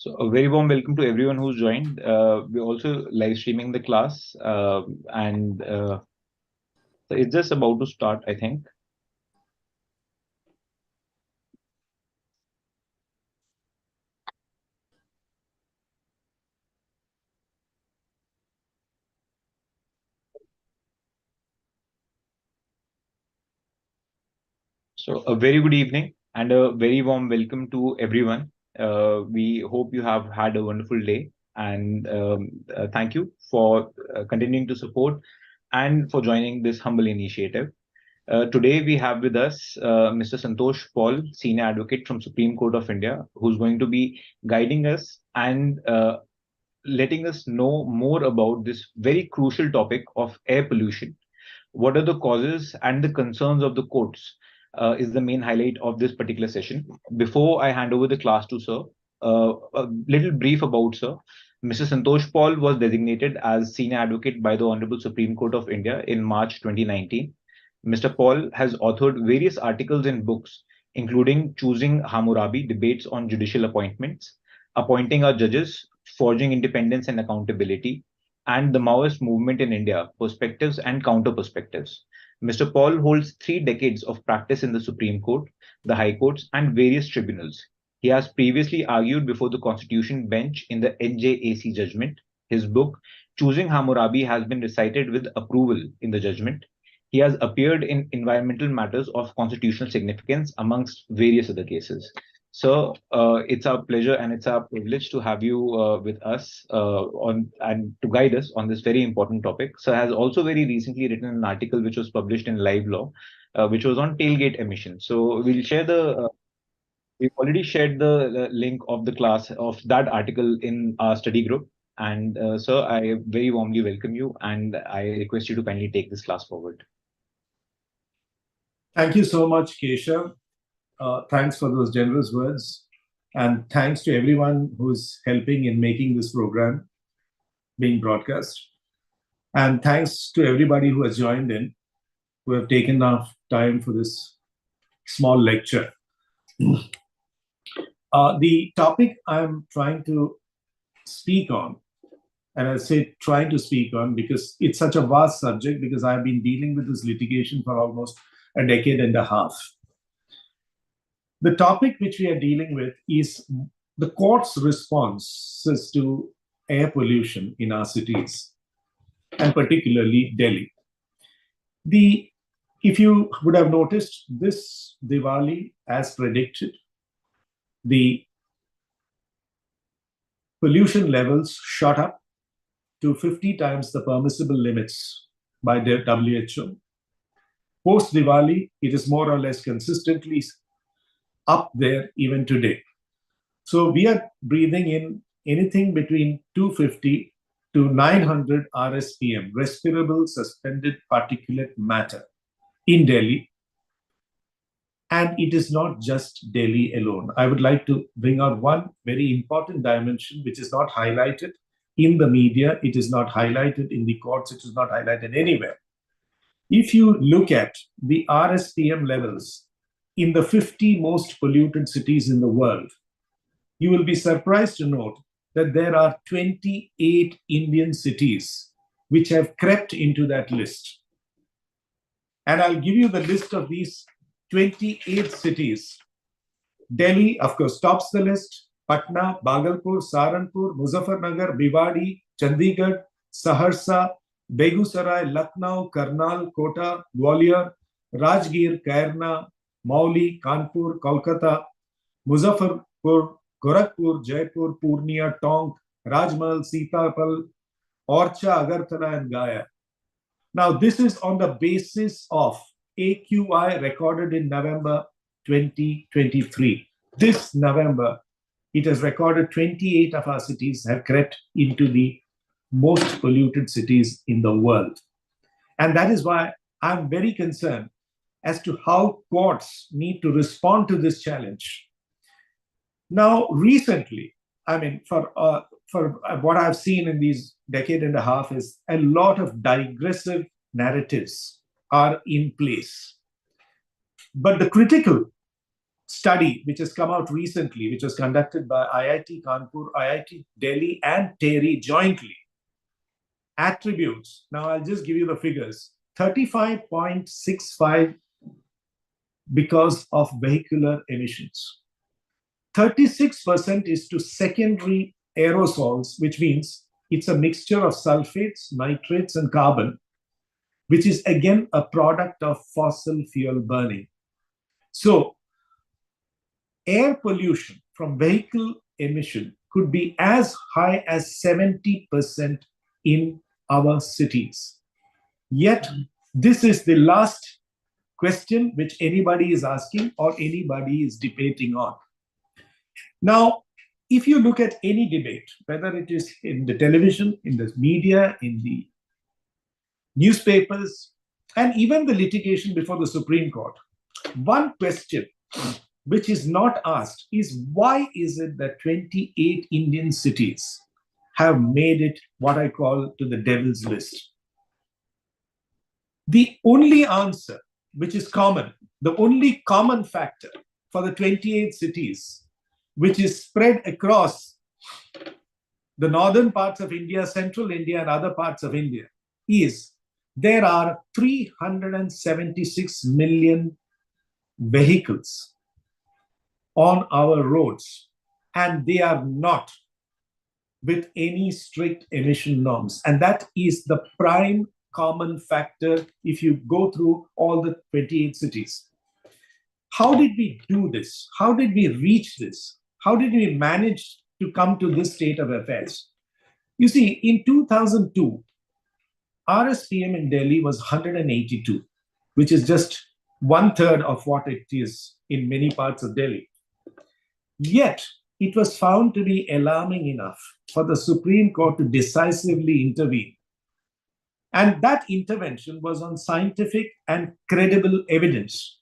So a very warm welcome to everyone who's joined. We're also live streaming the class, and so it's just about to start, I think. So a very good evening and a very warm welcome to everyone. We hope you have had a wonderful day, and thank you for continuing to support and for joining this humble initiative. Today we have with us Mr. Santosh Paul, Senior Advocate from Supreme Court of India, who's going to be guiding us and letting us know more about this very crucial topic of air pollution. What are the causes and the concerns of the courts is the main highlight of this particular session. Before I hand over the class to Sir, a little brief about Sir. Mr. Santosh Paul was designated as Senior Advocate by the Honorable Supreme Court of India in March 2019. Mr. Paul has authored various articles and books, including Choosing Hammurabi, Debates on Judicial Appointments, Appointing Our Judges, Forging Independence and Accountability, and the Maoist Movement in India, Perspectives and Counter Perspectives. Mr. Paul holds 3 decades of practice in the Supreme Court, the High Courts, and various tribunals. He has previously argued before the Constitution Bench in the NJAC judgment. His book, Choosing Hammurabi, has been recited with approval in the judgment. He has appeared in environmental matters of constitutional significance, amongst various other cases. So it's our pleasure and it's our privilege to have you with us on and to guide us on this very important topic. Sir has also very recently written an article which was published in Live Law, which was on tailgate emissions. So we've already shared the link of the class of that article in our study group. And sir, I very warmly welcome you and I request you to kindly take this class forward. Thank you so much, Keshav. Thanks for those generous words. And thanks to everyone who's helping in making this program being broadcast. And thanks to everybody who has joined in, who have taken enough time for this small lecture. The topic I'm trying to speak on, and I say trying to speak on because it's such a vast subject, because I've been dealing with this litigation for almost a decade and a half. The topic which we are dealing with is the court's responses to air pollution in our cities, and particularly Delhi. If you would have noticed, this Diwali, as predicted, the pollution levels shot up to 50 times the permissible limits by the WHO. Post Diwali, it is more or less consistently up there even today. So we are breathing in anything between 250 to 900 RSPM, respirable suspended particulate matter, in Delhi. And it is not just Delhi alone. I would like to bring out one very important dimension which is not highlighted in the media, it is not highlighted in the courts, it is not highlighted anywhere. If you look at the RSPM levels in the 50 most polluted cities in the world, you will be surprised to note that there are 28 Indian cities which have crept into that list. And I'll give you the list of these 28 cities. Delhi, of course, tops the list. Patna, Bhagalpur, Saharanpur, Muzaffarnagar, Bhiwadi, Chandigarh, Saharsa, Begusarai, Lucknow, Karnal, Kota, Gwalior, Rajgir, Kairna, Mauli, Kanpur, Kolkata, Muzaffarpur, Gorakhpur, Jaipur, Purnia, Tonk, Rajmahal, Sitapal, Orcha, Agartala, and Gaya. Now, this is on the basis of AQI recorded in November 2023. This November, it has recorded 28 of our cities have crept into the most polluted cities in the world. And that is why I'm very concerned as to how courts need to respond to this challenge. Now, recently, I mean, for what I've seen in these decade and a half is a lot of digressive narratives are in place. But the critical study which has come out recently, which was conducted by IIT Kanpur, IIT Delhi, and TERI jointly, attributes, now I'll just give you the figures, 35.65 because of vehicular emissions. 36% is to secondary aerosols, which means it's a mixture of sulfates, nitrates, and carbon, which is again a product of fossil fuel burning. So, air pollution from vehicle emission could be as high as 70% in our cities. Yet, this is the last question which anybody is asking or anybody is debating on. Now, if you look at any debate, whether it is in the television, in the media, in the newspapers, and even the litigation before the Supreme Court, one question which is not asked is, why is it that 28 Indian cities have made it what I call to the devil's list? The only answer which is common, the only common factor for the 28 cities, which is spread across the northern parts of India, central India, and other parts of India, is there are 376 million vehicles on our roads, and they are not with any strict emission norms. And that is the prime common factor if you go through all the 28 cities. How did we do this? How did we reach this? How did we manage to come to this state of affairs? You see, in 2002, RSPM in Delhi was 182, which is just 1/3 of what it is in many parts of Delhi. Yet, it was found to be alarming enough for the Supreme Court to decisively intervene. And that intervention was on scientific and credible evidence.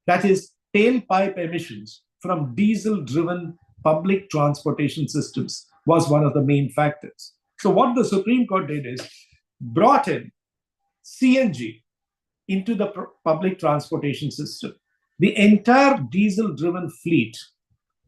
That is, tailpipe emissions from diesel-driven public transportation systems was one of the main factors. So what the Supreme Court did is brought in CNG into the public transportation system. The entire diesel-driven fleet,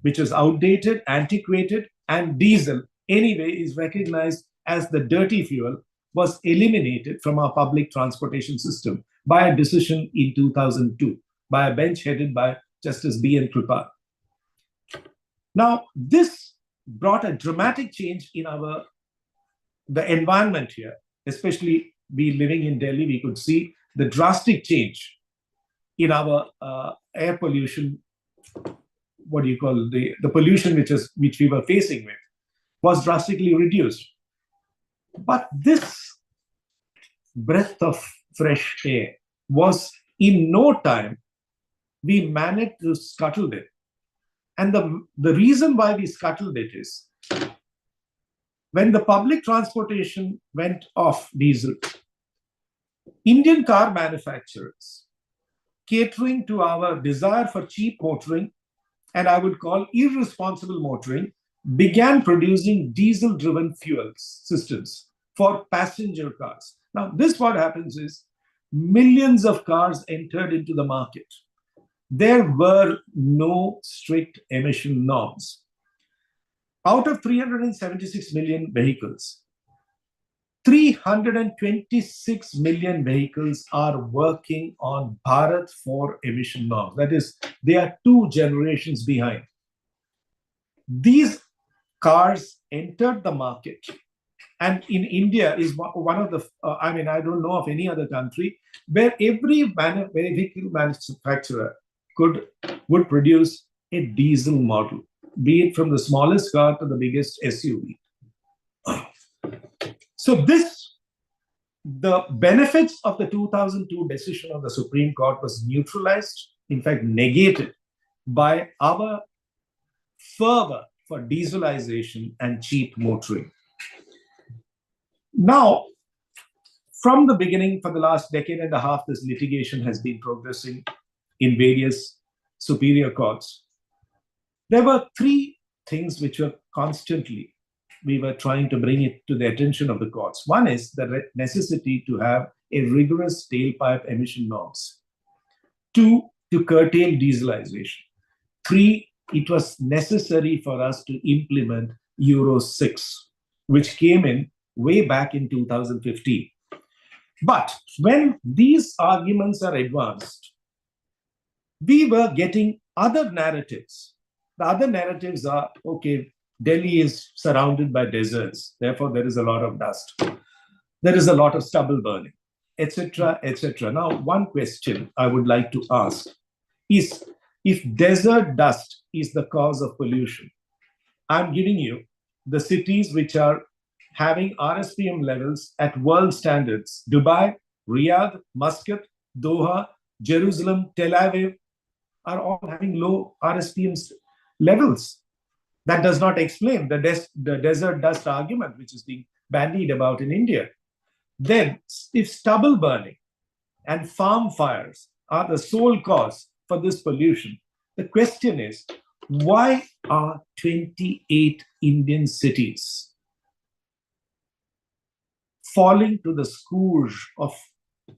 which is outdated, antiquated, and diesel anyway is recognized as the dirty fuel, was eliminated from our public transportation system by a decision in 2002 by a bench headed by Justice B.N. Kripal. Now, this brought a dramatic change in the environment here, especially we living in Delhi, we could see the drastic change in our air pollution. What do you call the pollution which we were facing with was drastically reduced. But this breath of fresh air was in no time we managed to scuttle it. And the reason why we scuttled it is when the public transportation went off diesel, Indian car manufacturers, catering to our desire for cheap motoring, and I would call irresponsible motoring, began producing diesel-driven fuel systems for passenger cars. Now, this what happens is millions of cars entered into the market. There were no strict emission norms. Out of 376 million vehicles, 326 million vehicles are working on Bharat 4 emission norms. That is, they are 2 generations behind. These cars entered the market, and in India is one of the, I don't know of any other country where every vehicle manufacturer would produce a diesel model, be it from the smallest car to the biggest SUV. So the benefits of the 2002 decision of the Supreme Court was neutralized, in fact negated, by our fervor for dieselization and cheap motoring. Now, from the beginning, for the last decade and a half, this litigation has been progressing in various superior courts. There were 3 things which were constantly, we were trying to bring it to the attention of the courts. One is the necessity to have a rigorous tailpipe emission norms. 2, to curtail dieselization. Three, it was necessary for us to implement Euro 6, which came in way back in 2015. But when these arguments are advanced, we were getting other narratives. The other narratives are, okay, Delhi is surrounded by deserts, therefore there is a lot of dust. There is a lot of stubble burning, etc., etc. Now, one question I would like to ask is, if desert dust is the cause of pollution, I'm giving you the cities which are having RSPM levels at world standards: Dubai, Riyadh, Muscat, Doha, Jerusalem, Tel Aviv are all having low RSPM levels. That does not explain the desert dust argument, which is being bandied about in India. Then, if stubble burning and farm fires are the sole cause for this pollution, the question is, why are 28 Indian cities falling to the scourge of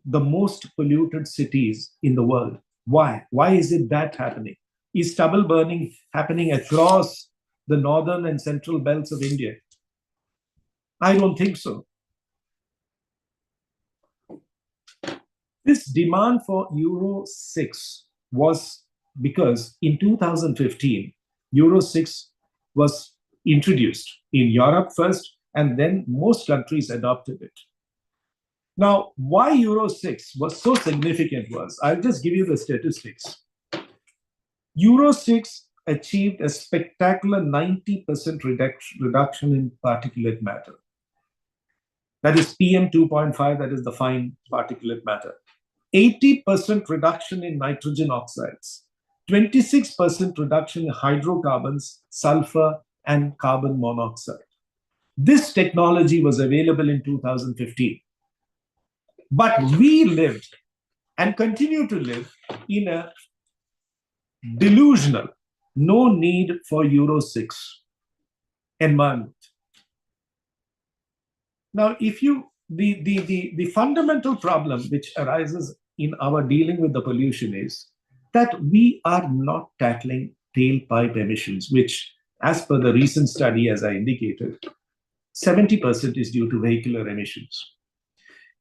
the most polluted cities in the world? Why? Why is it that happening? Is stubble burning happening across the northern and central belts of India? I don't think so. This demand for Euro 6 was because in 2015, Euro 6 was introduced in Europe first, and then most countries adopted it. Now, why Euro 6 was so significant was, I'll just give you the statistics. Euro 6 achieved a spectacular 90% reduction in particulate matter. That is PM 2.5, that is the fine particulate matter. 80% reduction in nitrogen oxides, 26% reduction in hydrocarbons, sulfur, and carbon monoxide. This technology was available in 2015. But we lived and continue to live in a delusional, no need for Euro 6 environment. Now, if you, the fundamental problem which arises in our dealing with the pollution is that we are not tackling tailpipe emissions, which, as per the recent study, as I indicated, 70% is due to vehicular emissions.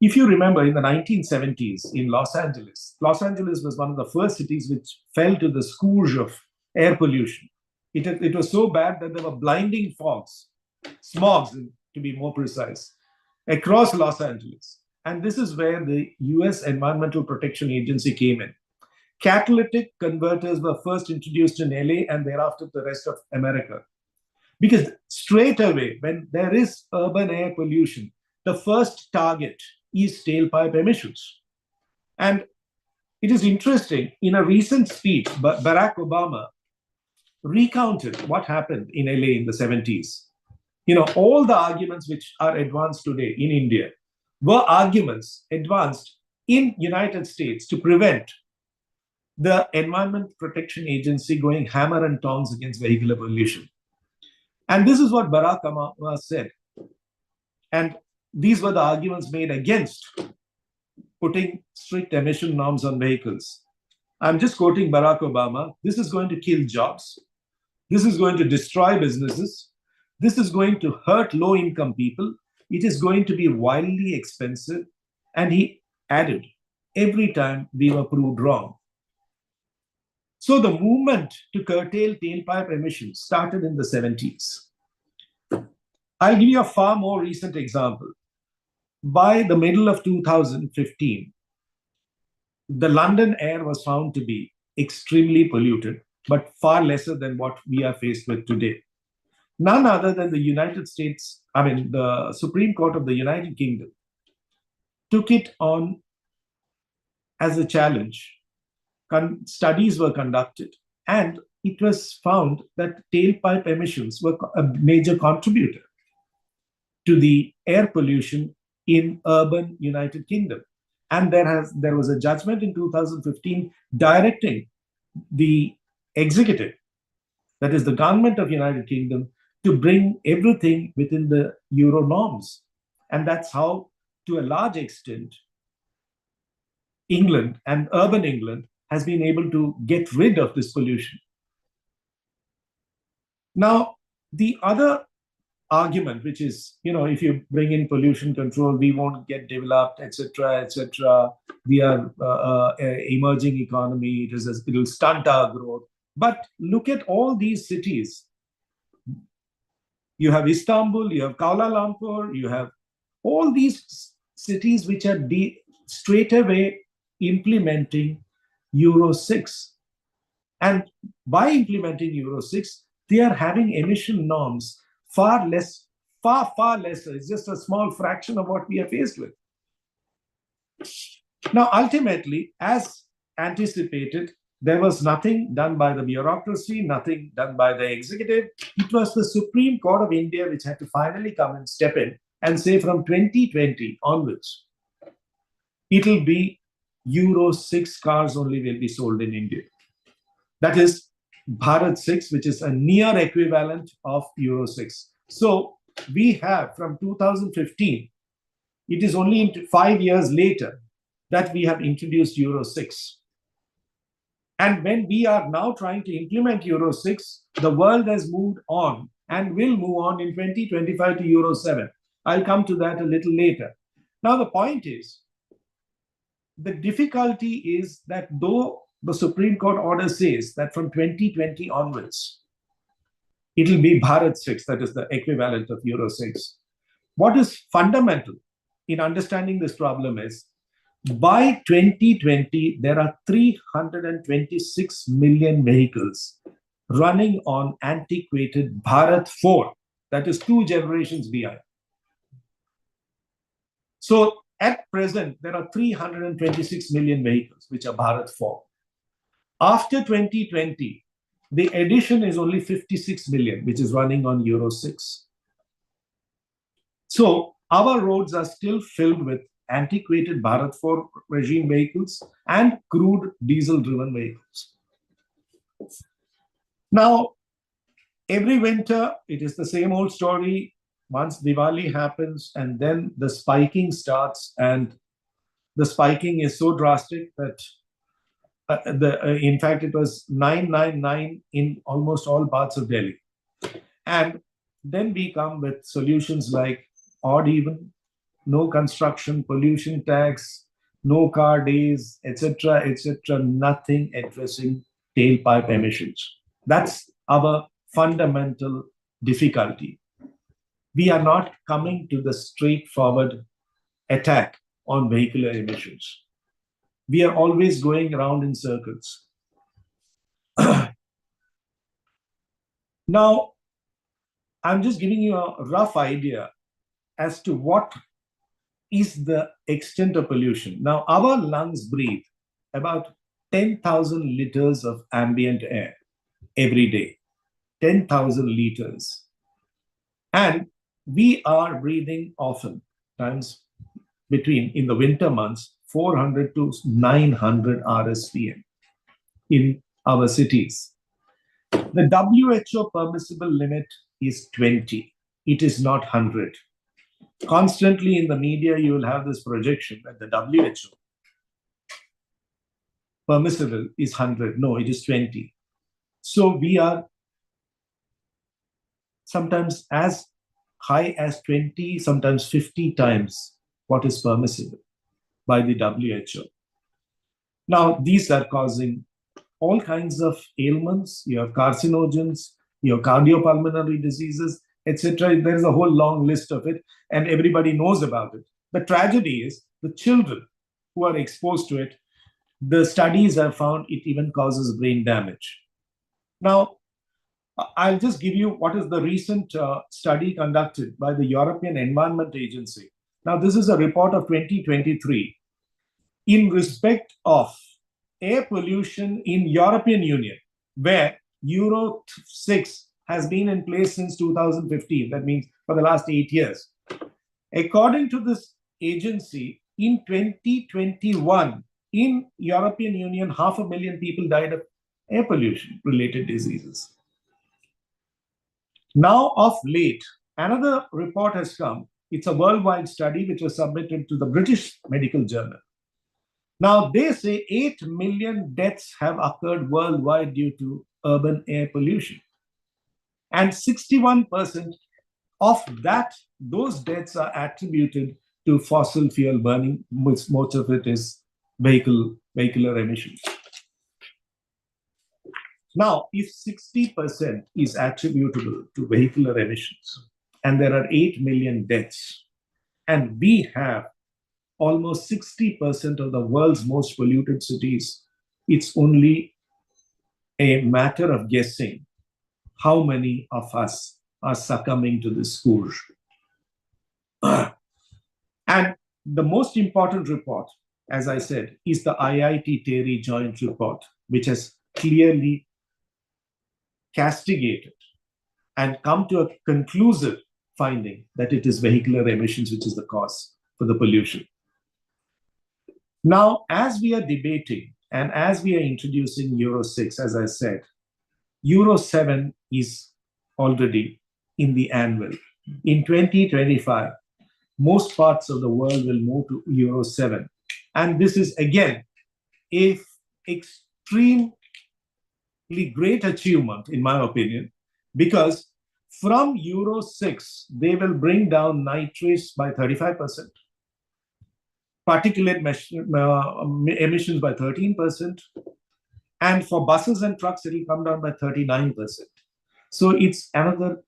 If you remember, in the 1970s in Los Angeles was one of the first cities which fell to the scourge of air pollution. It was so bad that there were blinding fogs, smogs to be more precise, across Los Angeles. And this is where the US Environmental Protection Agency came in. Catalytic converters were first introduced in LA and thereafter the rest of America. Because straight away, when there is urban air pollution, the first target is tailpipe emissions. And it is interesting, in a recent speech, Barack Obama recounted what happened in LA in the 70s. You know, all the arguments which are advanced today in India were arguments advanced in United States to prevent the Environment Protection Agency going hammer and tongs against vehicular pollution. And this is what Barack Obama said. And these were the arguments made against putting strict emission norms on vehicles. I'm just quoting Barack Obama. This is going to kill jobs. This is going to destroy businesses. This is going to hurt low-income people. It is going to be wildly expensive. And he added, every time we were proved wrong. So the movement to curtail tailpipe emissions started in the 70s. I'll give you a far more recent example. By the middle of 2015, the London air was found to be extremely polluted, but far lesser than what we are faced with today. None other than the the Supreme Court of the United Kingdom took it on as a challenge. Studies were conducted, and it was found that tailpipe emissions were a major contributor to the air pollution in urban United Kingdom. And there was a judgment in 2015 directing the executive, that is the government of United Kingdom, to bring everything within the Euro norms. And that's how, to a large extent, England and urban England has been able to get rid of this pollution. Now, the other argument, which is, if you bring in pollution control, we won't get developed, etc., etc. We are emerging economy. It will stunt our growth. But look at all these cities. You have Istanbul, you have Kuala Lumpur, you have all these cities which are straight away implementing Euro 6. And by implementing Euro 6, they are having emission norms far far lesser. It's just a small fraction of what we are faced with. Now, ultimately, as anticipated, there was nothing done by the bureaucracy, nothing done by the executive. It was the Supreme Court of India which had to finally come and step in and say from 2020 onwards, it'll be Euro 6 cars only will be sold in India. That is Bharat 6, which is a near equivalent of Euro 6. So we have from 2015, it is only 5 years later that we have introduced Euro 6. And when we are now trying to implement Euro 6, the world has moved on and will move on in 2025 to Euro 7. I'll come to that a little later. Now, the point is, the difficulty is that though the Supreme Court order says that from 2020 onwards, it will be Bharat 6, that is the equivalent of Euro 6. What is fundamental in understanding this problem is, by 2020, there are 326 million vehicles running on antiquated Bharat 4, that is 2 generations behind. So at present, there are 326 million vehicles which are Bharat 4. After 2020, the addition is only 56 million, which is running on Euro 6. So our roads are still filled with antiquated Bharat 4 regime vehicles and crude diesel-driven vehicles. Now, every winter, it is the same old story. Once Diwali happens, and then the spiking starts, and the spiking is so drastic that in fact, it was 999 in almost all parts of Delhi. And then we come with solutions like odd even, no construction, pollution tax, no car days, etc., etc., nothing addressing tailpipe emissions. That's our fundamental difficulty. We are not coming to the straightforward attack on vehicular emissions. We are always going around in circles. Now, I'm just giving you a rough idea as to what is the extent of pollution. Now, our lungs breathe about 10,000 liters of ambient air every day. 10,000 liters. And we are breathing often, times between, in the winter months, 400 to 900 RSPM in our cities. The WHO permissible limit is 20. It is not 100. Constantly in the media, you will have this projection that the WHO permissible is 100. No, it is 20. So we are sometimes as high as 20, sometimes 50 times what is permissible by the WHO. Now, these are causing all kinds of ailments. You have carcinogens, you have cardiopulmonary diseases, etc. There is a whole long list of it, and everybody knows about it. The tragedy is the children who are exposed to it, the studies have found it even causes brain damage. Now, I'll just give you what is the recent study conducted by the European Environment Agency. Now, this is a report of 2023 in respect of air pollution in European Union, where Euro 6 has been in place since 2015. That means for the last 8 years. According to this agency, in 2021, in European Union, 500,000 people died of air pollution-related diseases. Now, of late, another report has come. It's a worldwide study which was submitted to the British Medical Journal. Now, they say 8 million deaths have occurred worldwide due to urban air pollution. And 61% of those deaths are attributed to fossil fuel burning, which most of it is vehicular emissions. Now, if 60% is attributable to vehicular emissions, and there are 8 million deaths, and we have almost 60% of the world's most polluted cities, it's only a matter of guessing how many of us are succumbing to this scourge. And the most important report, as I said, is the IIT TERI joint report, which has clearly castigated and come to a conclusive finding that it is vehicular emissions which is the cause for the pollution. Now, as we are debating and as we are introducing Euro 6, as I said, Euro 7 is already in the anvil. In 2025, most parts of the world will move to Euro 7. And this is, again, an extremely great achievement, in my opinion, because from Euro 6, they will bring down nitrates by 35%, particulate emissions by 13%, and for buses and trucks, it will come down by 39%. So it's another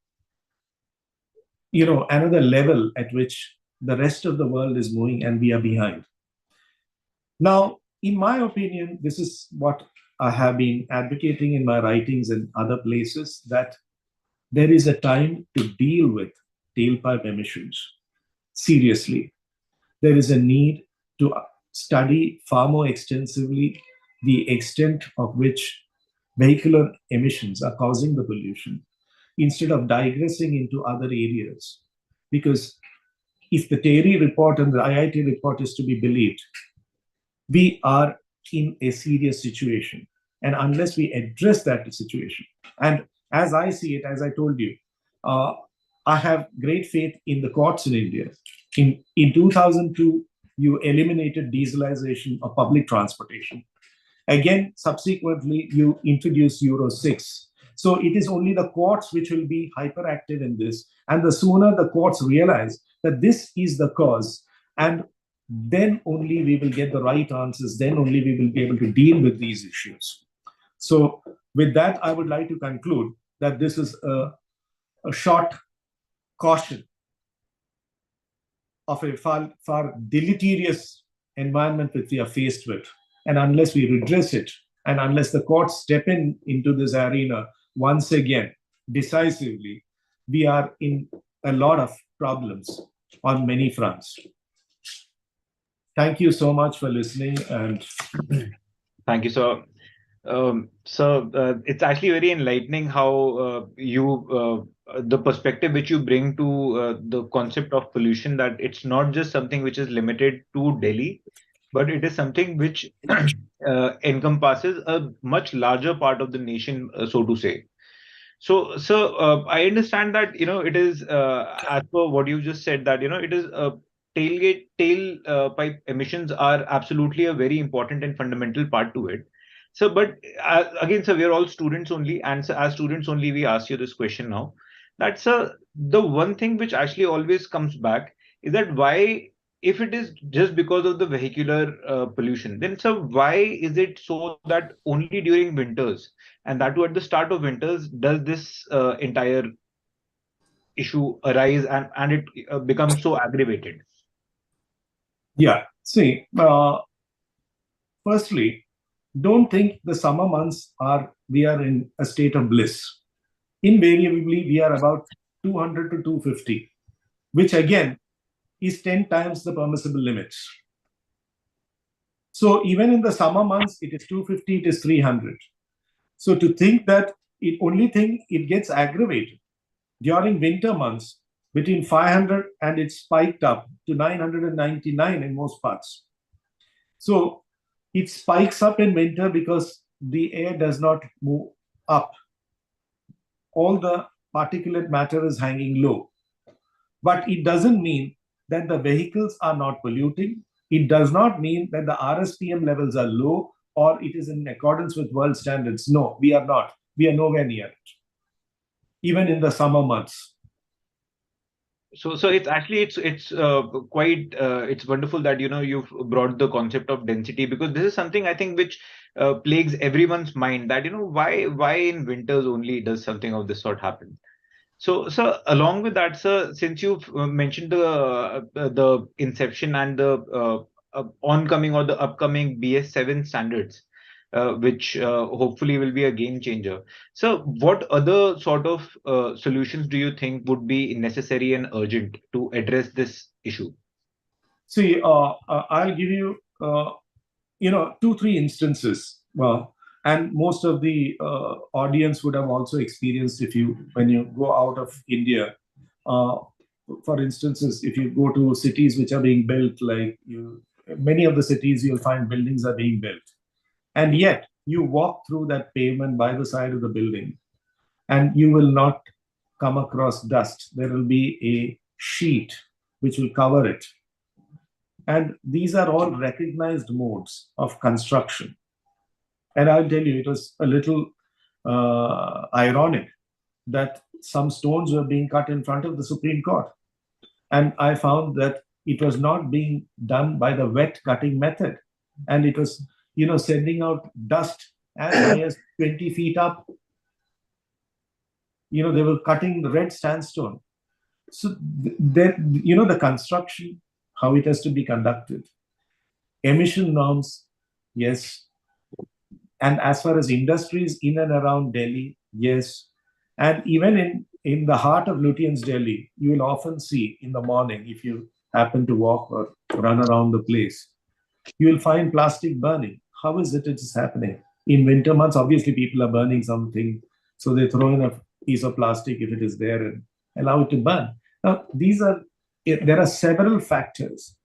level at which the rest of the world is moving and we are behind. Now, in my opinion, this is what I have been advocating in my writings and other places, that there is a time to deal with tailpipe emissions seriously. There is a need to study far more extensively the extent of which vehicular emissions are causing the pollution, instead of digressing into other areas. Because if the TERI report and the IIT report is to be believed, we are in a serious situation. And unless we address that situation, and as I see it, as I told you, I have great faith in the courts in India. In 2002, you eliminated dieselization of public transportation. Again, subsequently, you introduced Euro 6. So it is only the courts which will be hyperactive in this. And the sooner the courts realize that this is the cause, and then only we will get the right answers, then only we will be able to deal with these issues. So with that, I would like to conclude that this is a short caution of a far deleterious environment which we are faced with. And unless we redress it, and unless the courts step into this arena once again decisively, we are in a lot of problems on many fronts. Thank you so much for listening. And thank you, sir. It's actually very enlightening how the perspective which you bring to the concept of pollution, that it's not just something which is limited to Delhi, but it is something which encompasses a much larger part of the nation, so to say. So, I understand that, it is, as per what you just said, that, it is tailpipe emissions are absolutely a very important and fundamental part to it. So, but again, sir, we are all students only, and so as students only, we ask you this question now. That's the one thing which actually always comes back is that why, if it is just because of the vehicular pollution, then sir, why is it so that only during winters, and that too at the start of winters, does this entire issue arise, and it becomes so aggravated? yeah, see, firstly, don't think the summer months we are in a state of bliss. Invariably, we are about 200 to 250, which again is 10 times the permissible limits. So even in the summer months, it is 250, it is 300. So to think that it gets aggravated during winter months between 500 and it spiked up to 999 in most parts. So it spikes up in winter because the air does not move up. All the particulate matter is hanging low. But it doesn't mean that the vehicles are not polluting. It does not mean that the RSPM levels are low or it is in accordance with world standards. No, we are not. We are nowhere near it. even in the summer months. So it's actually it's quite it's wonderful that you've brought the concept of density, because this is something I think which plagues everyone's mind, that why in winters only does something of this sort happen. So, along with that, sir, since you've mentioned the inception and the oncoming or the upcoming BS7 standards, which hopefully will be a game changer. So, what other sort of solutions do you think would be necessary and urgent to address this issue? See, I'll give you, 2, 3 instances. Well, and most of the audience would have also experienced, if you when you go out of India. Uh, for instances, if you go to cities which are being built, many of the cities, you'll find buildings are being built, and yet you walk through that pavement by the side of the building, and you will not come across dust. There will be a sheet which will cover it, and these are all recognized modes of construction. And I'll tell you, it was a little ironic that some stones were being cut in front of the Supreme Court. And I found that it was not being done by the wet cutting method. And it was, sending out dust as high as 20 feet up. They were cutting the red sandstone. So, the construction, how it has to be conducted. Emission norms, yes. And as far as industries in and around Delhi, yes. And even in the heart of Lutyens, Delhi, you will often see in the morning, if you happen to walk or run around the place, you will find plastic burning. How is it is happening? In winter months, obviously people are burning something, so they throw in a piece of plastic if it is there and allow it to burn. Now, there are several factors.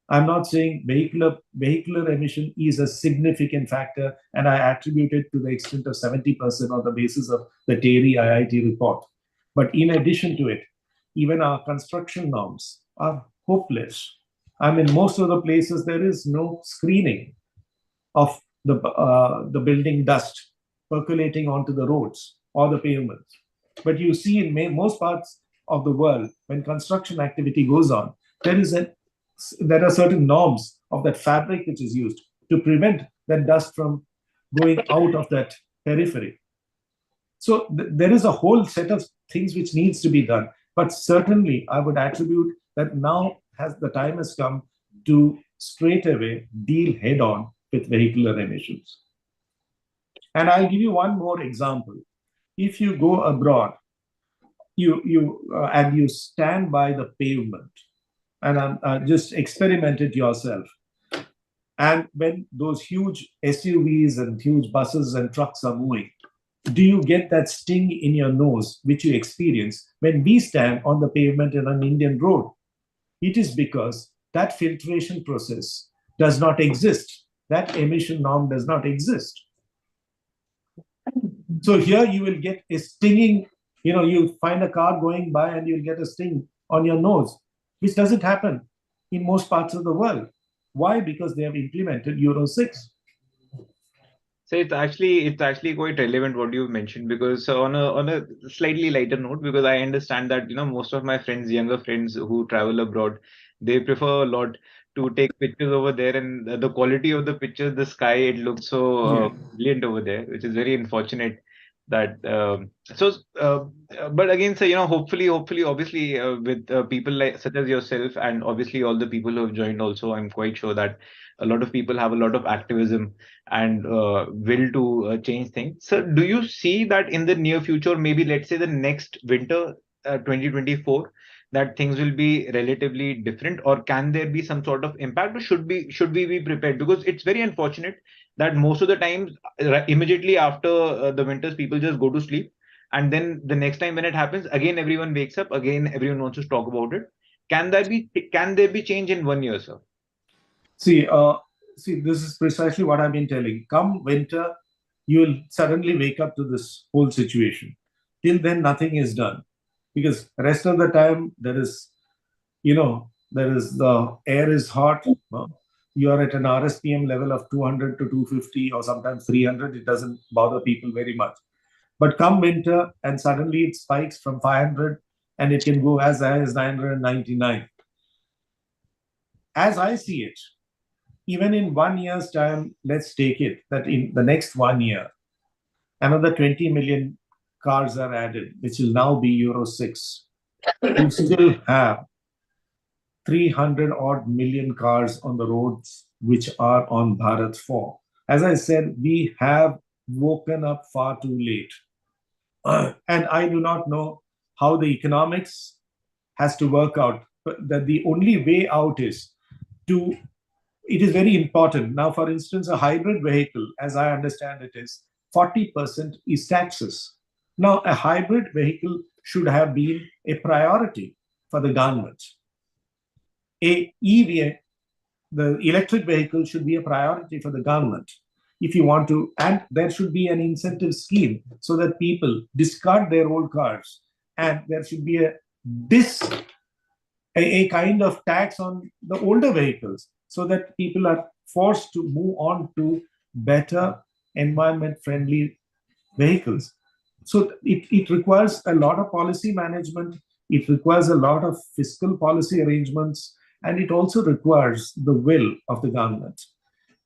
I'm not saying vehicular emission is a significant factor, and I attribute it to the extent of 70% on the basis of the TERI IIT report. But in addition to it, even our construction norms are hopeless. I mean, most of the places there is no screening of the building dust percolating onto the roads or the pavements. But you see in most parts of the world, when construction activity goes on, there are certain norms of that fabric which is used to prevent that dust from going out of that periphery. So there is a whole set of things which needs to be done. But certainly, I would attribute that now the time has come to straight away deal head on with vehicular emissions. And I'll give you one more example. If you go abroad, and you stand by the pavement, and just experiment it yourself. And when those huge SUVs and huge buses and trucks are moving, do you get that sting in your nose which you experience when we stand on the pavement in an Indian road? It is because that filtration process does not exist. That emission norm does not exist. So here you will get a stinging, you find a car going by and you'll get a sting on your nose, which doesn't happen in most parts of the world. Why? Because they have implemented Euro 6. So it's actually quite relevant what you mentioned, because on a slightly lighter note, because I understand that most of my friends, younger friends who travel abroad, they prefer a lot to take pictures over there, and the quality of the pictures, the sky, it looks so Yeah. brilliant over there, which is very unfortunate that so but again, so hopefully obviously with people like such as yourself, and obviously all the people who have joined also, I'm quite sure that a lot of people have a lot of activism and will to change things. So, do you see that in the near future, maybe let's say the next winter, 2024, that things will be relatively different, or can there be some sort of impact, or should we be prepared? Because it's very unfortunate that most of the times, immediately after the winters, people just go to sleep, and then the next time when it happens, again everyone wakes up, again everyone wants to talk about it. Can there be change in 1 year, sir? See, this is precisely what I've been telling. Come winter, you will suddenly wake up to this whole situation. Till then, nothing is done, because the rest of the time the air is hot. You are at an RSPM level of 200 to 250 or sometimes 300. It doesn't bother people very much. But come winter, and suddenly it spikes from 500 and it can go as high as 999. As I see it, even in 1 year's time, let's take it that in the next 1 year, another 20 million cars are added, which will now be Euro 6. You still have 300 odd million cars on the roads which are on Bharat 4. As I said, we have woken up far too late. And I do not know how the economics has to work out, but that the only way out is to, it is very important. Now, for instance, a hybrid vehicle, as I understand it, is 40% is taxes. Now, a hybrid vehicle should have been a priority for the government. A EV, the electric vehicle, should be a priority for the government. If you want to, and there should be an incentive scheme so that people discard their old cars, and there should be a kind of tax on the older vehicles so that people are forced to move on to better environment friendly vehicles. So it requires a lot of policy management, it requires a lot of fiscal policy arrangements, and it also requires the will of the government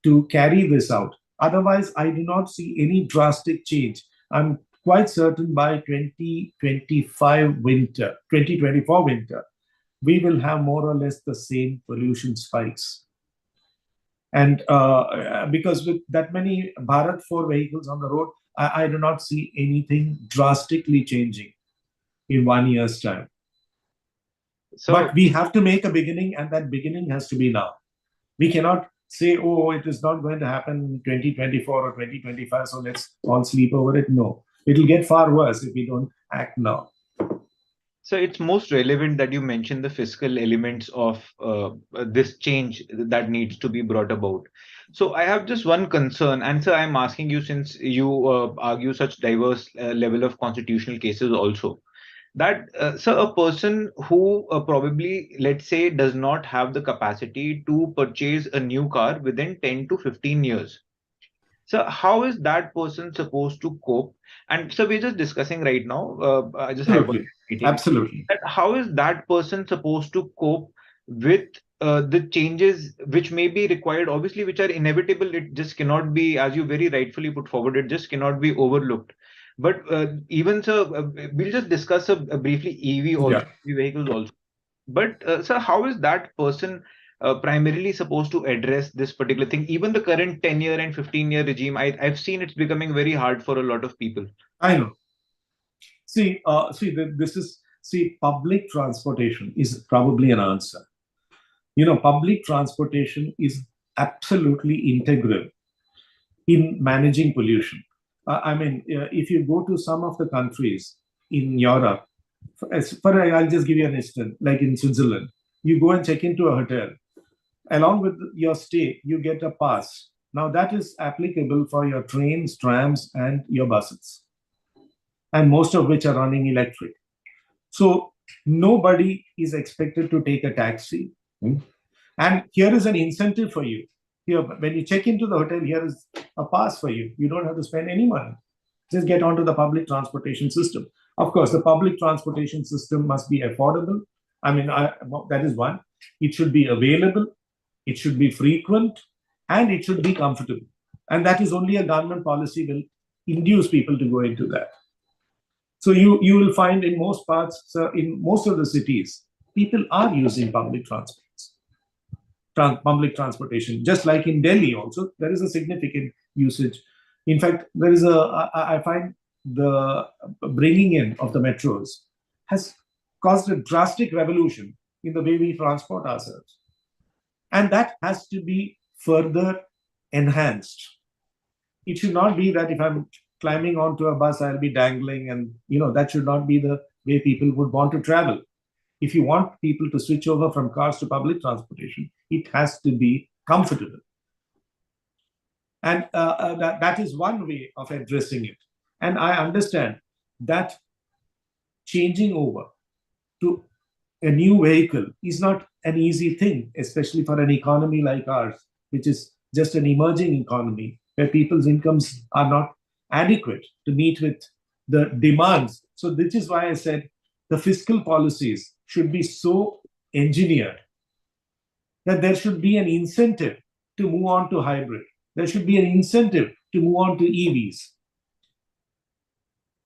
to carry this out. Otherwise, I do not see any drastic change. I'm quite certain by 2025 winter, 2024 winter, we will have more or less the same pollution spikes. And because with that many Bharat 4 vehicles on the road, I do not see anything drastically changing in 1 year's time. So, but we have to make a beginning, and that beginning has to be now. We cannot say, oh, it is not going to happen in 2024 or 2025, so let's all sleep over it. No, it'll get far worse if we don't act now. So it's most relevant that you mention the fiscal elements of this change that needs to be brought about. So I have just one concern, and sir, I'm asking you since you argue such diverse level of constitutional cases also, that so a person who probably, let's say, does not have the capacity to purchase a new car within 10 to 15 years. So how is that person supposed to cope? And so we're just discussing right now, just Absolutely. hypothetically, Absolutely. that how is that person supposed to cope with the changes which may be required, obviously, which are inevitable. It just cannot be, as you very rightfully put forward, it just cannot be overlooked. But even so, we'll just discuss briefly EV also, Yeah. EV vehicles also. But sir, how is that person primarily supposed to address this particular thing? Even the current 10-year and 15-year regime, I've seen it's becoming very hard for a lot of people. I know. See, public transportation is probably an answer. Public transportation is absolutely integral in managing pollution. If you go to some of the countries in Europe, I'll just give you an instance, like in Switzerland, you go and check into a hotel. Along with your stay, you get a pass. Now that is applicable for your trains, trams, and your buses, and most of which are running electric. So nobody is expected to take a taxi. And here is an incentive for you. Here, when you check into the hotel, here is a pass for you. You don't have to spend any money. Just get onto the public transportation system. Of course, the public transportation system must be affordable. That is one. It should be available. It should be frequent, and it should be comfortable. And that is only a government policy will induce people to go into that. So you will find in most parts, in most of the cities, people are using public transportation. Just like in Delhi also, there is a significant usage. In fact, I find the bringing in of the metros has caused a drastic revolution in the way we transport ourselves. And that has to be further enhanced. It should not be that if I'm climbing onto a bus, I'll be dangling, and that should not be the way people would want to travel. If you want people to switch over from cars to public transportation, it has to be comfortable. And that is one way of addressing it. And I understand that changing over to a new vehicle is not an easy thing, especially for an economy like ours, which is just an emerging economy where people's incomes are not adequate to meet with the demands. So this is why I said the fiscal policies should be so engineered that there should be an incentive to move on to hybrid. There should be an incentive to move on to EVs.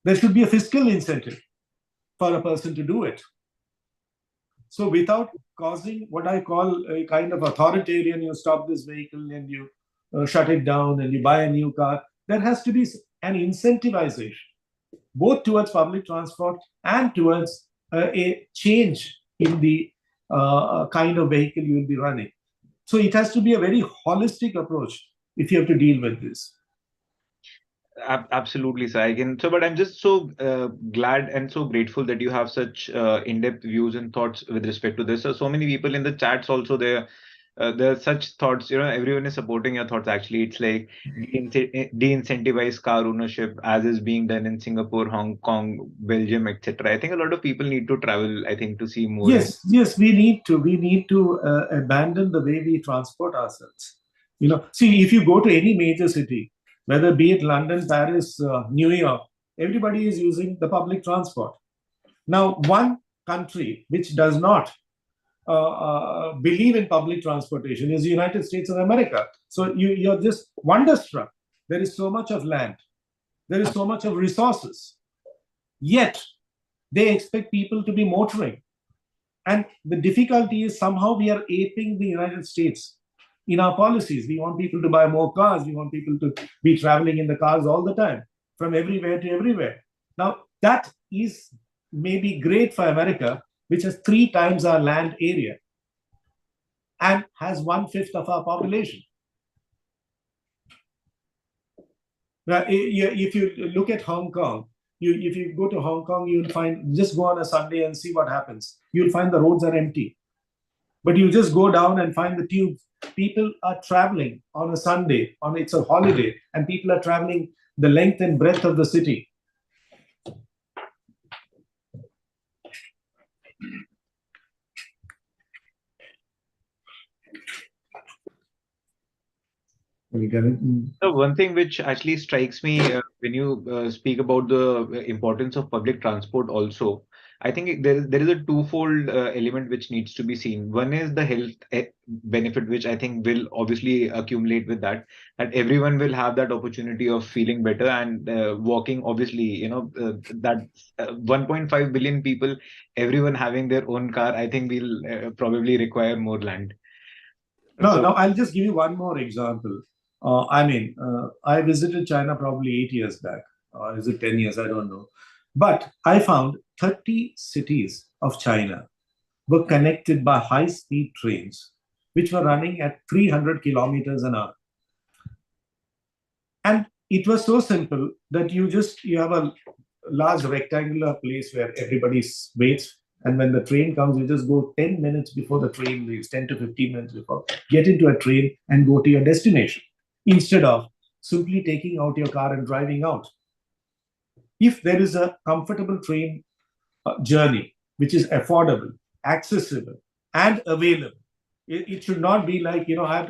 There should be a fiscal incentive for a person to do it. So without causing what I call a kind of authoritarian, you stop this vehicle and you shut it down and you buy a new car, there has to be an incentivization, both towards public transport and towards a change in the kind of vehicle you will be running. So it has to be a very holistic approach if you have to deal with this. Absolutely, sir. But I'm just so glad and so grateful that you have such in-depth views and thoughts with respect to this. So many people in the chats also there are such thoughts. Everyone is supporting your thoughts. Actually, it's like de-incentivize car ownership, as is being done in Singapore, Hong Kong, Belgium, etc. I think a lot of people need to travel. I think to see more. Yes, we need to abandon the way we transport ourselves. See, if you go to any major city, whether be it London, Paris, New York, everybody is using the public transport. Now, one country which does not believe in public transportation is the United States of America. So you're just wonderstruck. There is so much of land. There is so much of resources. Yet, they expect people to be motoring. And the difficulty is somehow we are aping the United States in our policies. We want people to buy more cars. We want people to be traveling in the cars all the time, from everywhere to everywhere. Now, that is maybe great for America, which has 3 times our land area and has 1/5 of our population. Now, if you look at Hong Kong, if you go to Hong Kong, you'll find, just go on a Sunday and see what happens. You'll find the roads are empty. But you just go down and find the tubes. People are traveling on a Sunday, it's a holiday, and people are traveling the length and breadth of the city. So one thing which actually strikes me when you speak about the importance of public transport also, I think there is a twofold element which needs to be seen. One is the health benefit, which I think will obviously accumulate with that everyone will have that opportunity of feeling better and walking. Obviously, that 1.5 billion people, everyone having their own car, I think will probably require more land. No, I'll just give you one more example. I visited China probably 8 years back. Or is it 10 years? I don't know. But I found 30 cities of China were connected by high-speed trains, which were running at 300 kilometers an hour. And it was so simple that you have a large rectangular place where everybody waits. And when the train comes, you just go 10 minutes before the train leaves, 10 to 15 minutes before, get into a train and go to your destination, instead of simply taking out your car and driving out. If there is a comfortable train journey, which is affordable, accessible, and available, it should not be like,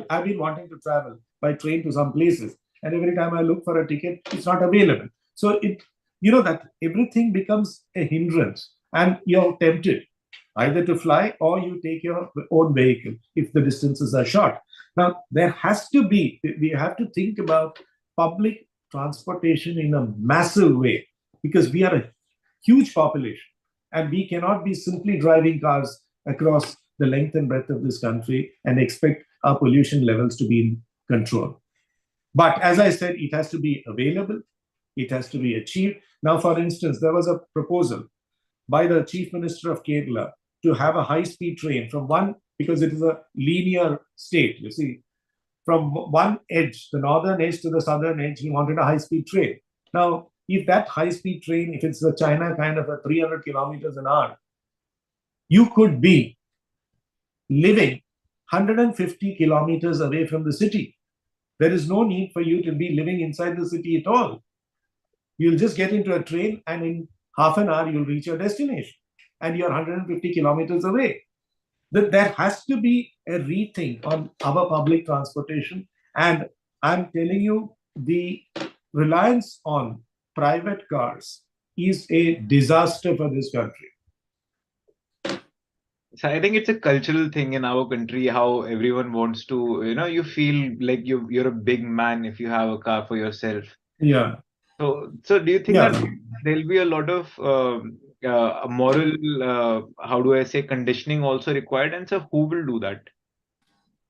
I've been wanting to travel by train to some places, and every time I look for a ticket, it's not available. So that everything becomes a hindrance, and you're tempted either to fly or you take your own vehicle if the distances are short. Now, we have to think about public transportation in a massive way, because we are a huge population and we cannot be simply driving cars across the length and breadth of this country and expect our pollution levels to be in control. But as I said, it has to be available, it has to be achieved. Now, for instance, there was a proposal by the Chief Minister of Kerala to have a high-speed train because it is a linear state, you see, from one edge, the northern edge to the southern edge, he wanted a high-speed train. Now, if that high-speed train, if it's the China kind of a 300 kilometers an hour, you could be living 150 kilometers away from the city. There is no need for you to be living inside the city at all. You'll just get into a train and in half an hour, you'll reach your destination and you're 150 kilometers away. There has to be a rethink on our public transportation. And I'm telling you, the reliance on private cars is a disaster for this country. So I think it's a cultural thing in our country how everyone wants to, you feel like you're a big man if you have a car for yourself. Yeah. So do you think that Yeah. there'll be a lot of moral, how do I say, conditioning also required? And so who will do that?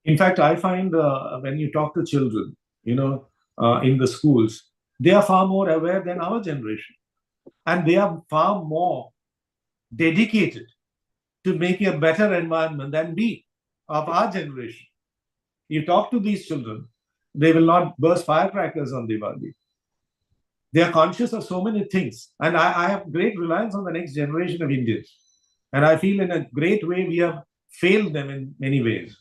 In fact, I find when you talk to children, in the schools, they are far more aware than our generation. And they are far more dedicated to making a better environment than we of our generation. You talk to these children, they will not burst firecrackers on Diwali. They are conscious of so many things. And I have great reliance on the next generation of Indians. And I feel in a great way we have failed them in many ways.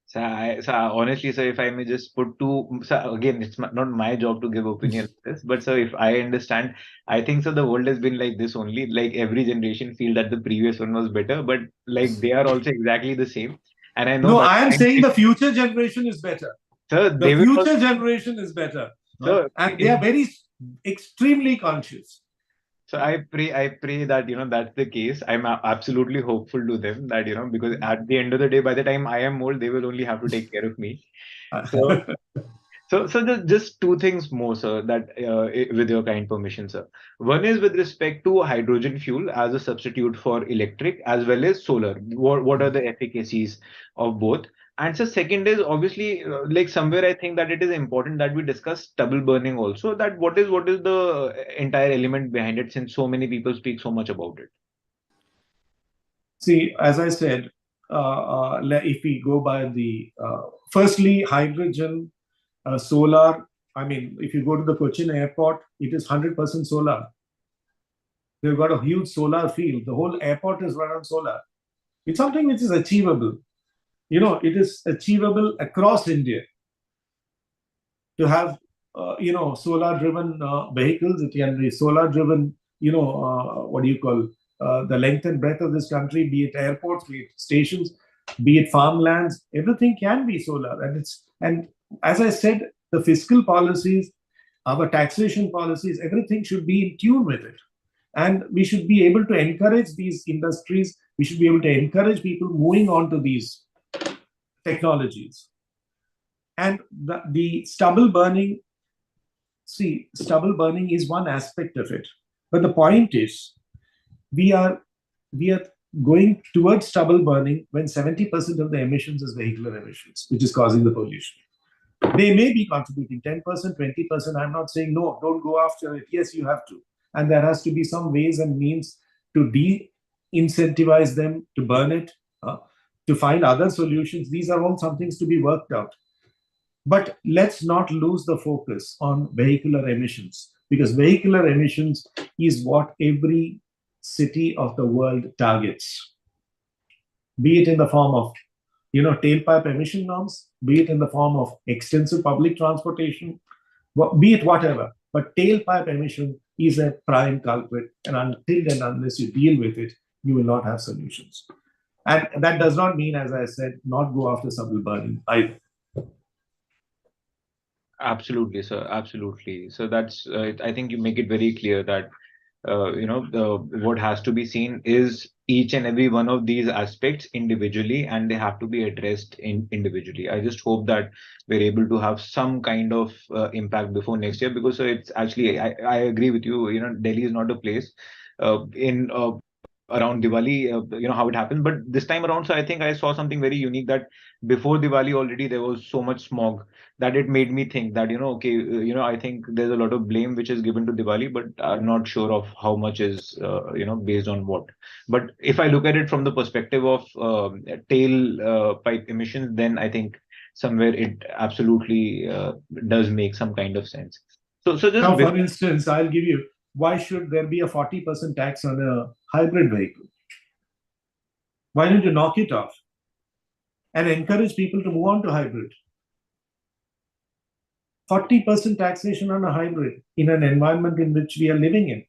So honestly, so if I may just put two, so again, it's not my job to give opinion on this, but so if I understand, I think so the world has been like this only, like every generation feel that the previous one was better, but like they are also exactly the same. And I know No, that I am saying the future generation is better. so The they will also, future generation is better. so And they are very extremely conscious. so I pray that that's the case. I'm absolutely hopeful to them that because at the end of the day, by the time I am old, they will only have to take care of me. So So just two things more, sir, that with your kind permission, sir. One is with respect to hydrogen fuel as a substitute for electric, as well as solar. What are the efficacies of both? And so second is obviously like somewhere I think that it is important that we discuss stubble burning also. That what is the entire element behind it, since so many people speak so much about it. See, as I said, if we go by the firstly, hydrogen, solar. I mean, if you go to the Cochin airport, it is 100% solar. They've got a huge solar field. The whole airport is run on solar. It's something which is achievable. It is achievable across India to have, solar driven vehicles. It can be solar driven, what do you call, the length and breadth of this country, be it airports, be it stations, be it farmlands, everything can be solar. And as I said, the fiscal policies, our taxation policies, everything should be in tune with it. And we should be able to encourage these industries. We should be able to encourage people moving on to these technologies. And the stubble burning, see, stubble burning is one aspect of it. But the point is, we are we are going towards stubble burning when 70% of the emissions is vehicular emissions, which is causing the pollution. They may be contributing 10%, 20%. I'm not saying no, don't go after it. Yes, you have to. And there has to be some ways and means to de-incentivize them to burn it, to find other solutions. These are all some things to be worked out. But let's not lose the focus on vehicular emissions, because vehicular emissions is what every city of the world targets, be it in the form of tailpipe emission norms, be it in the form of extensive public transportation, be it whatever. But tailpipe emission is a prime culprit, and until and unless you deal with it, you will not have solutions. And that does not mean, as I said, not go after stubble burning either. Absolutely, sir. Absolutely. So that's, I think you make it very clear that, what has to be seen is each and every one of these aspects individually, and they have to be addressed individually. I just hope that we're able to have some kind of impact before next year, because it's actually, I agree with you, Delhi is not a place in around Diwali, how it happens. But this time around, so I think I saw something very unique that before Diwali already there was so much smog that it made me think that, okay, I think there's a lot of blame which is given to Diwali, but I'm not sure of how much is, based on what. But if I look at it from the perspective of tail pipe emissions, then I think somewhere it absolutely does make some kind of sense. So just Now, for instance, I'll give you, why should there be a 40% tax on a hybrid vehicle? Why don't you knock it off and encourage people to move on to hybrid? 40% taxation on a hybrid in an environment in which we are living in.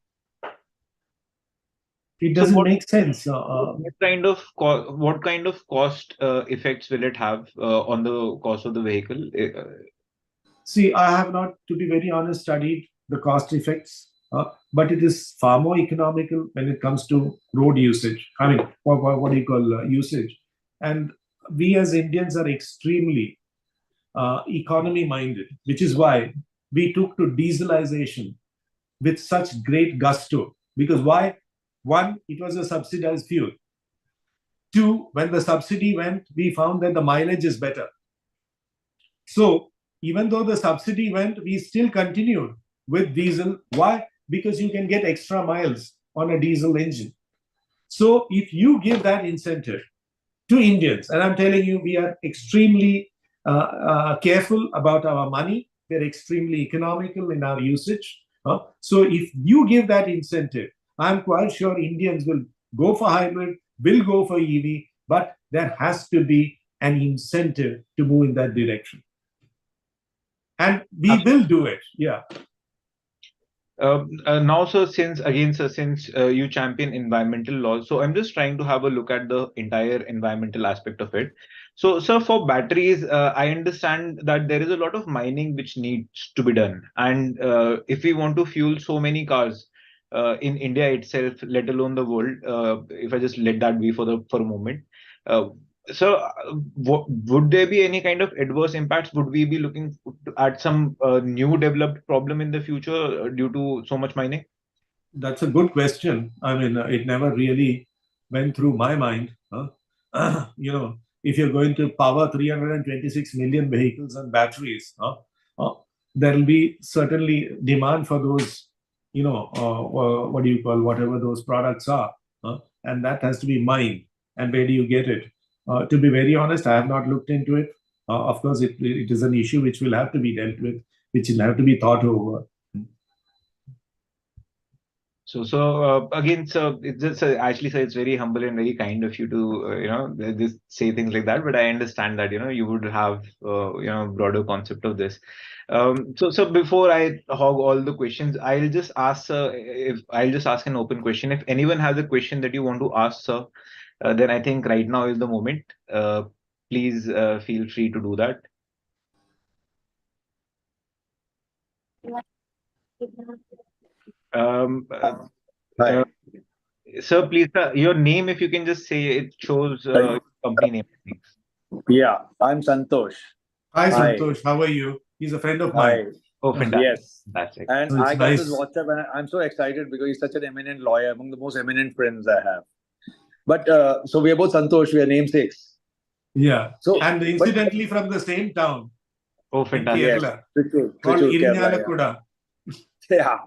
It So doesn't make sense. what kind of cost effects will it have on the cost of the vehicle? See, I have not, to be very honest, studied the cost effects. but it is far more economical when it comes to road usage. I mean, what do you call usage? And we as Indians are extremely economy minded, which is why we took to dieselization with such great gusto. Because why? One, it was a subsidized fuel. Two, when the subsidy went, we found that the mileage is better. So even though the subsidy went, we still continued with diesel. Why? Because you can get extra miles on a diesel engine. So if you give that incentive to Indians, and I'm telling you, we are extremely careful about our money. We're extremely economical in our usage. So if you give that incentive, I'm quite sure Indians will go for hybrid, will go for EV, but there has to be an incentive to move in that direction. And we will do it. Yeah. Now, sir, since you champion environmental laws, so I'm just trying to have a look at the entire environmental aspect of it. So, sir, for batteries, I understand that there is a lot of mining which needs to be done, and if we want to fuel so many cars in India itself, let alone the world, if I just let that be for a moment, uh, so, would there be any kind of adverse impacts? Would we be looking at some new developed problem in the future due to so much mining? That's a good question. I mean, it never really went through my mind. You know, if you're going to power 326 million vehicles and batteries, there will be certainly demand for those, what do you call, whatever those products are. And that has to be mined. And where do you get it? To be very honest, I have not looked into it. Of course, it is an issue which will have to be dealt with, which will have to be thought over. So again, so it's just actually, so it's very humble and very kind of you to just say things like that. But I understand that you would have broader concept of this. So before I hog all the questions, I'll just ask if I'll just ask an open question. If anyone has a question that you want to ask, sir, then I think right now is the moment. Please feel free to do that. Um, uh, Hi. uh, Sir, please, your name, if you can just say it shows company name. Thanks. Yeah, I'm Santosh. Hi, Hi. Santosh. How are you? He's a friend of Hi. mine. Oh, fantastic. Yes. Fantastic. And So it's I got this nice. WhatsApp, and I'm so excited because he's such an eminent lawyer, among the most eminent friends I have. But so we are both Santosh, we are namesakes. Yeah. So, And incidentally from the same town Oh, in fantastic. yes, Kerala called Trichy, Kerala. Irinjalakuda. Yeah.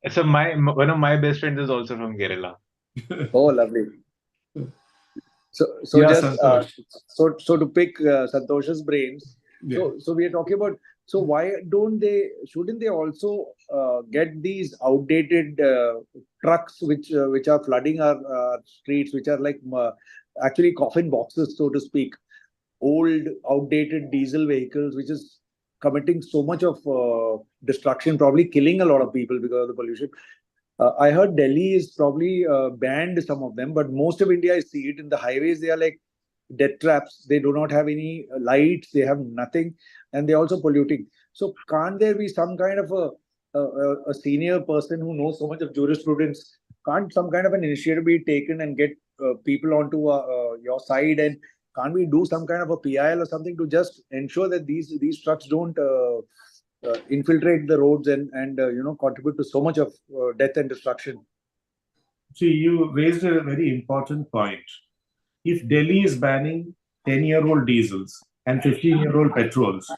So one of my best friends is also from Kerala. Oh, lovely. So Yeah, just Santosh. so to pick Santosh's brains. Yeah. So we are talking about. So why shouldn't they also get these outdated trucks which are flooding our streets, which are like actually coffin boxes, so to speak, old outdated diesel vehicles, which is committing so much of destruction, probably killing a lot of people because of the pollution. I heard Delhi is probably banned some of them, but most of India, I see it in the highways. They are like death traps. They do not have any lights. They have nothing, and they're also polluting. So can't there be some kind of a senior person who knows so much of jurisprudence? Can't some kind of an initiative be taken and get people onto your side? And can't we do some kind of a PIL or something to just ensure that these trucks don't infiltrate the roads and contribute to so much of death and destruction? See, you raised a very important point. If Delhi is banning 10-year-old diesels and 15-year-old petrols,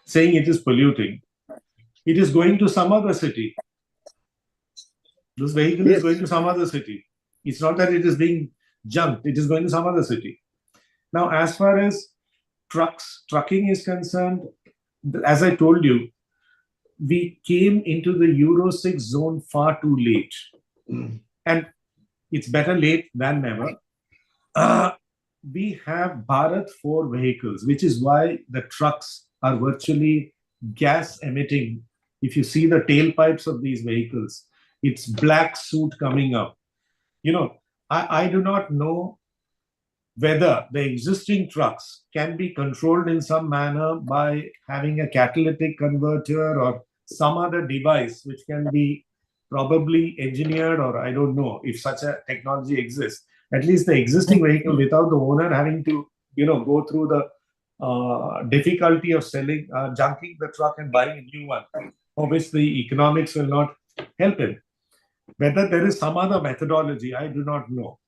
saying it is polluting, it is going to some other city. This vehicle is going to some other city. It's not that it is being junked, it is going to some other city. Now, as far as trucking is concerned, as I told you, we came into the Euro 6 zone far too late. And it's better late than never. We have Bharat 4 vehicles, which is why the trucks are virtually gas emitting. If you see the tailpipes of these vehicles, it's black soot coming up. I do not know whether the existing trucks can be controlled in some manner by having a catalytic converter or some other device which can be probably engineered, or I don't know if such a technology exists. At least the existing vehicle, without the owner having to, go through the difficulty of selling, junking the truck and buying a new one, for which the economics will not help him. Whether there is some other methodology, I do not know.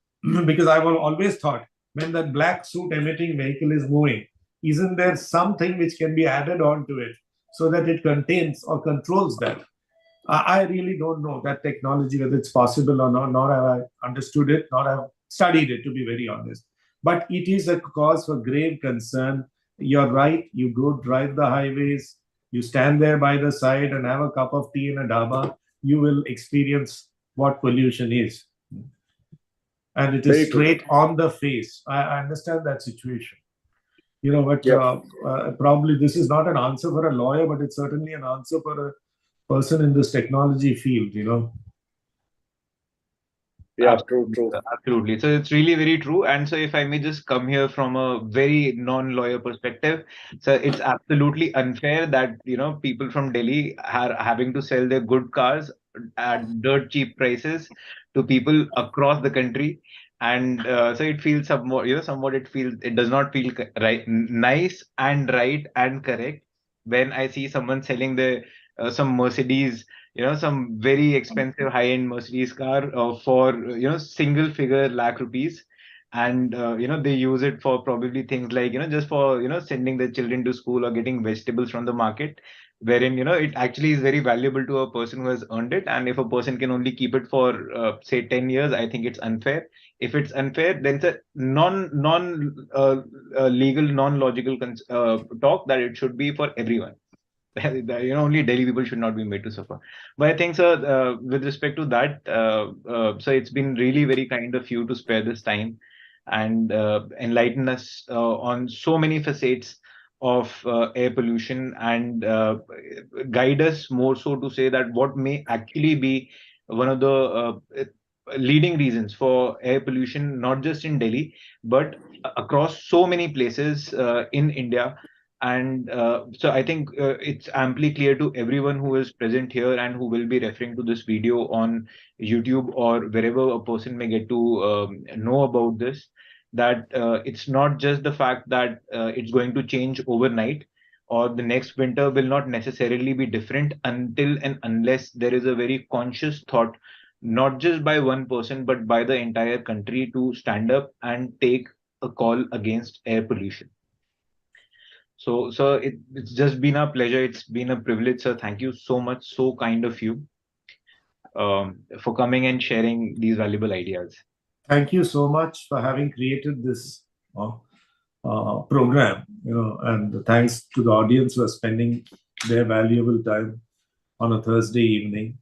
Because I've always thought, when that black soot emitting vehicle is moving, isn't there something which can be added on to it so that it contains or controls that? I really don't know that technology, whether it's possible or not, nor have I understood it, nor have studied it, to be very honest. But it is a cause for grave concern. You're right. You go drive the highways, you stand there by the side and have a cup of tea in a dhaba, you will experience what pollution is. And it is straight on the face. I understand that situation. But probably this is not an answer for a lawyer, but it's certainly an answer for a person in this technology field. Yeah, Absolutely, true. sir. Absolutely. So it's really very true. And so if I may just come here from a very non-lawyer perspective, so it's absolutely unfair that, people from Delhi are having to sell their good cars at dirt cheap prices to people across the country. And so it feels somewhat, it does not feel right, nice and right and correct when I see someone selling some Mercedes, some very expensive high-end Mercedes car for, single figure lakh rupees. And, they use it for probably things like, just for, sending their children to school or getting vegetables from the market, wherein, it actually is very valuable to a person who has earned it. And if a person can only keep it for, say, 10 years, I think it's unfair. If it's unfair, then it's a legal, non-logical talk that it should be for everyone. Only Delhi people should not be made to suffer. But I think, sir, with respect to that, so it's been really very kind of you to spare this time and enlighten us on so many facets of air pollution and guide us more so to say that what may actually be one of the leading reasons for air pollution, not just in Delhi, but across so many places in India. And so I think it's amply clear to everyone who is present here and who will be referring to this video on YouTube or wherever a person may get to know about this, that it's not just the fact that it's going to change overnight, or the next winter will not necessarily be different until and unless there is a very conscious thought, not just by one person, but by the entire country to stand up and take a call against air pollution. So, sir, it's just been a pleasure. It's been a privilege, sir. Thank you so much. So kind of you for coming and sharing these valuable ideas. Thank you so much for having created this program, and thanks to the audience for spending their valuable time on a Thursday evening.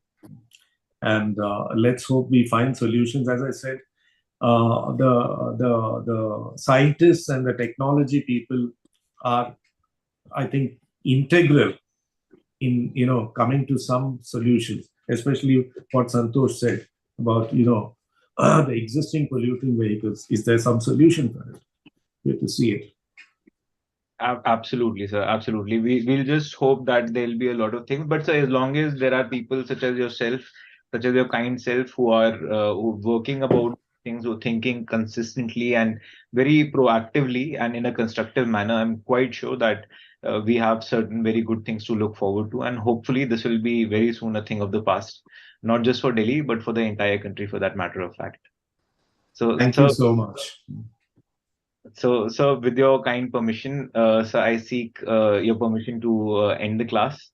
And let's hope we find solutions. As I said, the scientists and the technology people are, I think, integral in coming to some solutions, especially what Santosh said about the existing polluting vehicles. Is there some solution for it? We have to see it. Absolutely, sir. Absolutely. We'll just hope that there'll be a lot of things. But sir, as long as there are people such as yourself, such as your kind self, who are working about things, who are thinking consistently and very proactively and in a constructive manner, I'm quite sure that we have certain very good things to look forward to. And hopefully, this will be very soon a thing of the past, not just for Delhi, but for the entire country, for that matter of fact. So, Thank you so much. So, with your kind permission, so I seek your permission to end the class.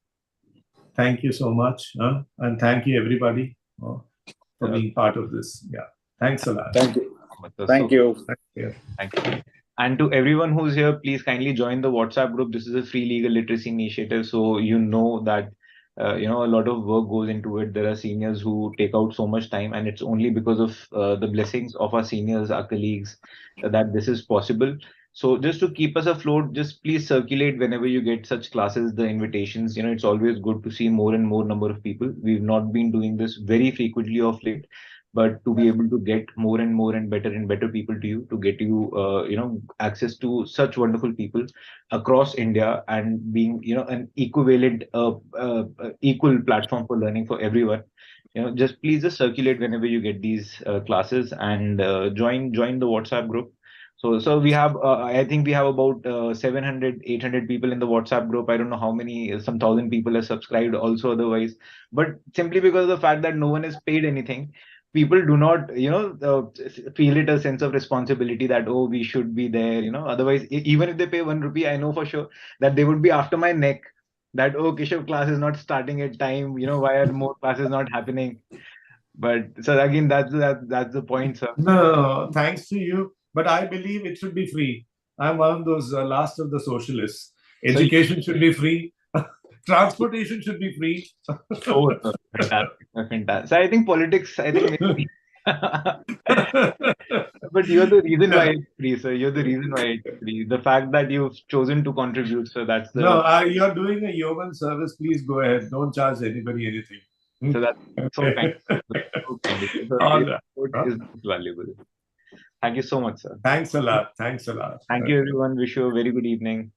Thank you so much, and thank you everybody for being part of this. Yeah, thanks a lot. Thank you. Thank you. Thank you. And to everyone who's here, please kindly join the WhatsApp group. This is a free legal literacy initiative, so you know that a lot of work goes into it. There are seniors who take out so much time, and it's only because of the blessings of our seniors, our colleagues, that this is possible. So just to keep us afloat, just please circulate whenever you get such classes, the invitations. It's always good to see more and more number of people. We've not been doing this very frequently of late, but to be able to get more and better people to you, to get you, access to such wonderful people across India, and being, an equivalent, equal platform for learning for everyone. just please just circulate whenever you get these classes, and join the WhatsApp group. So we have, I think we have about 700 800 people in the WhatsApp group. I don't know how many, some thousand people have subscribed also otherwise, but simply because of the fact that no one has paid anything, people do not, feel it a sense of responsibility that, oh, we should be there. Otherwise, even if they pay 1 rupee, I know for sure that they would be after my neck, that, oh, Keshav, class is not starting at time, why are more classes not happening? But so again, that's the point, sir. No, thanks to you. But I believe it should be free. I'm one of those last of the socialists. So, Education should be free. Transportation should be free. oh, sir, fantastic, fantastic. So I think politics, I think maybe, but you're the reason why Yeah. it's free, sir. You're the reason why it's free. The fact that you've chosen to contribute, so that's No, the you're doing a yeoman service. Please go ahead. Don't charge anybody anything. so that's so kind. So kind. So All your right. support is valuable. Thank you so much, sir. Thanks a lot. Thanks a lot. Thank you, everyone. Wish you a very good evening.